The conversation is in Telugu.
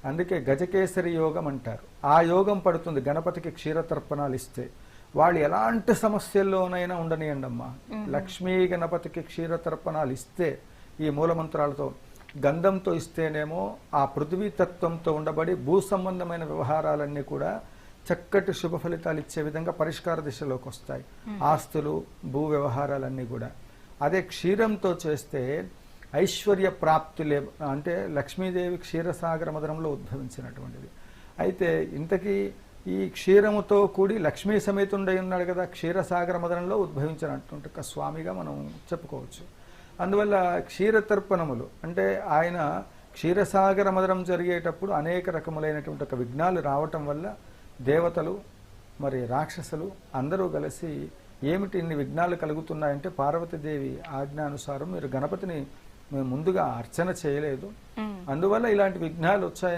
అందుకే గజకేసరి యోగం అంటారు. ఆ యోగం పడుతుంది గణపతికి క్షీరతర్పణాలు ఇస్తే. వాళ్ళు ఎలాంటి సమస్యల్లోనైనా ఉండనియండి అమ్మా, లక్ష్మీ గణపతికి క్షీరతర్పణాలు ఇస్తే ఈ మూలమంత్రాలతో గంధంతో ఇస్తేనేమో ఆ పృథ్వీతత్వంతో ఉండబడి భూ సంబంధమైన వ్యవహారాలన్నీ కూడా చక్కటి శుభ ఫలితాలు ఇచ్చే విధంగా పరిష్కార దిశలోకి వస్తాయి. ఆస్తులు, భూ వ్యవహారాలన్నీ కూడా. అదే క్షీరంతో చేస్తే ఐశ్వర్య ప్రాప్తులే, అంటే లక్ష్మీదేవి క్షీరసాగర మదనంలో ఉద్భవించినటువంటిది. అయితే ఇంతకీ ఈ క్షీరముతో కూడి లక్ష్మీ సమేతుండై ఉన్నాడు కదా, క్షీరసాగర మదనంలో ఉద్భవించినటువంటి ఒక స్వామిగా మనం చెప్పుకోవచ్చు. అందువల్ల క్షీరతర్పణములు అంటే ఆయన క్షీరసాగర మదనం జరిగేటప్పుడు అనేక రకములైనటువంటి ఒక విఘ్నాలు రావటం వల్ల దేవతలు మరి రాక్షసులు అందరూ కలిసి ఏమిటి ఇన్ని విఘ్నాలు కలుగుతున్నాయంటే పార్వతీదేవి ఆజ్ఞానుసారం మీరు గణపతిని ముందుగా అర్చన చేయలేదు, అందువల్ల ఇలాంటి విఘ్నాలు వచ్చాయి.